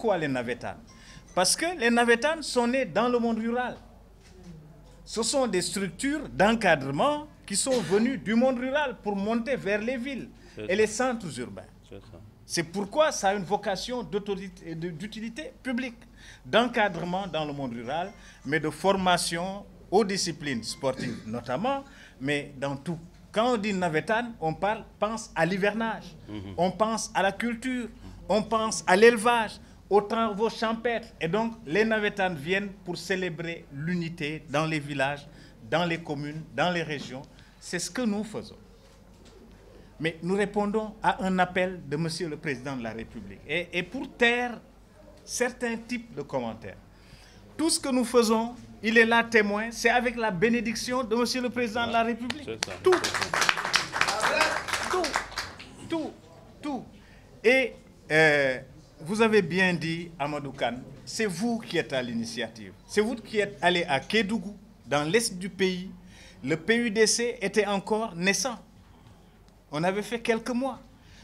Pourquoi les Navétanes? Parce que les Navétanes sont nés dans le monde rural. Ce sont des structures d'encadrement qui sont venues du monde rural pour monter vers les villes et les centres urbains. C'est pourquoi ça a une vocation d'utilité publique, d'encadrement dans le monde rural, mais de formation aux disciplines sportives notamment, mais dans tout. Quand on dit navétane, on pense à l'hivernage, on pense à la culture, on pense à l'élevage, aux travaux champêtres. Et donc, les navétanes viennent pour célébrer l'unité dans les villages, dans les communes, dans les régions. C'est ce que nous faisons. Mais nous répondons à un appel de Monsieur le Président de la République. Et pour taire certains types de commentaires, tout ce que nous faisons, il est là témoin, c'est avec la bénédiction de Monsieur le Président de la République. Tout. Et vous avez bien dit, Amadou Kane, c'est vous qui êtes à l'initiative. C'est vous qui êtes allé à Kédougou, dans l'est du pays. Le PUDC était encore naissant. On avait fait quelques mois.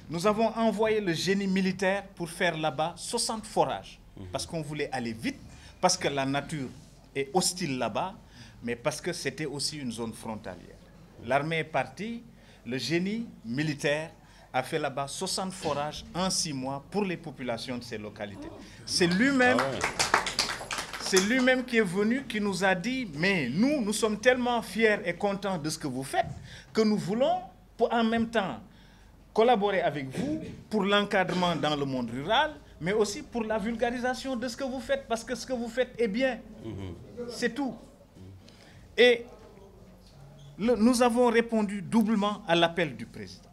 Nous avons envoyé le génie militaire pour faire là-bas 60 forages. Parce qu'on voulait aller vite, parce que la nature est hostile là-bas, mais parce que c'était aussi une zone frontalière. L'armée est partie, le génie militaire a fait là-bas 60 forages en 6 mois pour les populations de ces localités. C'est lui-même qui est venu, qui nous a dit, mais nous sommes tellement fiers et contents de ce que vous faites, que nous voulons, pour en même temps, collaborer avec vous pour l'encadrement dans le monde rural, mais aussi pour la vulgarisation de ce que vous faites, parce que ce que vous faites est bien. C'est tout. Et nous avons répondu doublement à l'appel du président.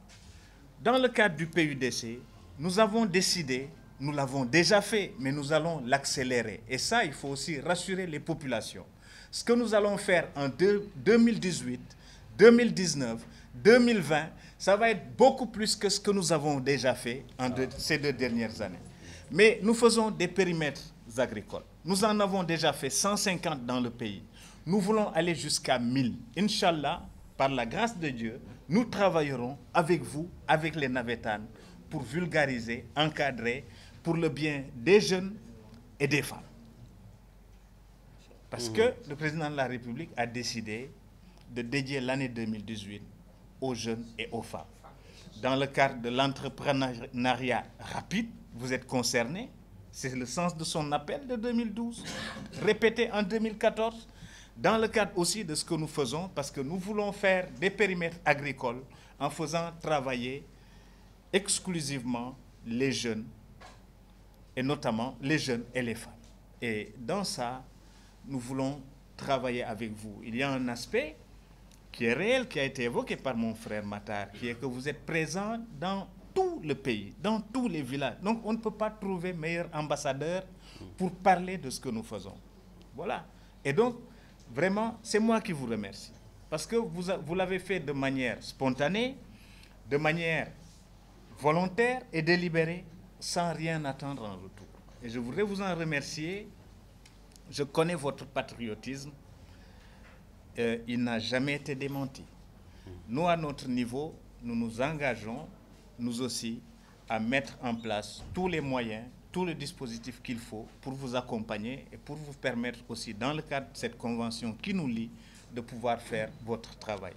Dans le cadre du PUDC, nous avons décidé, nous l'avons déjà fait, mais nous allons l'accélérer. Et ça, il faut aussi rassurer les populations. Ce que nous allons faire en 2018, 2019, 2020, ça va être beaucoup plus que ce que nous avons déjà fait ces 2 dernières années. Mais nous faisons des périmètres agricoles. Nous en avons déjà fait 150 dans le pays. Nous voulons aller jusqu'à 1000. Inch'Allah, par la grâce de Dieu, nous travaillerons avec vous, avec les navétanes, pour vulgariser, encadrer, pour le bien des jeunes et des femmes. Parce que le président de la République a décidé de dédier l'année 2018 aux jeunes et aux femmes. Dans le cadre de l'entrepreneuriat rapide, vous êtes concernés. C'est le sens de son appel de 2012, répété en 2014. Dans le cadre aussi de ce que nous faisons, parce que nous voulons faire des périmètres agricoles en faisant travailler exclusivement les jeunes, et notamment les jeunes et les femmes. Et dans ça, nous voulons travailler avec vous. Il y a un aspect qui est réel, qui a été évoqué par mon frère Matar, qui est que vous êtes présents dans tout le pays, dans tous les villages. Donc on ne peut pas trouver meilleur ambassadeur pour parler de ce que nous faisons. Voilà. Et donc, vraiment, c'est moi qui vous remercie. Parce que vous l'avez fait de manière spontanée, de manière volontaire et délibérée, sans rien attendre en retour. Et je voudrais vous en remercier. Je connais votre patriotisme. Il n'a jamais été démenti. Nous, à notre niveau, nous nous engageons, nous aussi, à mettre en place tous les moyens, tous les dispositifs qu'il faut pour vous accompagner et pour vous permettre aussi, dans le cadre de cette convention qui nous lie, de pouvoir faire votre travail.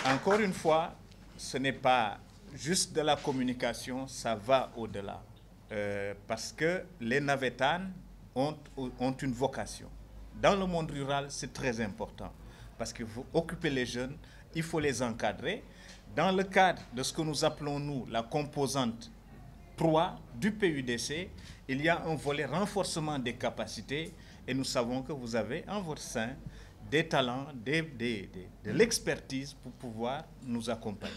Encore une fois, ce n'est pas juste de la communication, ça va au-delà. Parce que les navétanes ont une vocation. Dans le monde rural, c'est très important. Parce qu'il faut occuper les jeunes, il faut les encadrer. Dans le cadre de ce que nous appelons, nous, la composante 3 du PUDC, il y a un volet renforcement des capacités et nous savons que vous avez en votre sein des talents, de l'expertise pour pouvoir nous accompagner.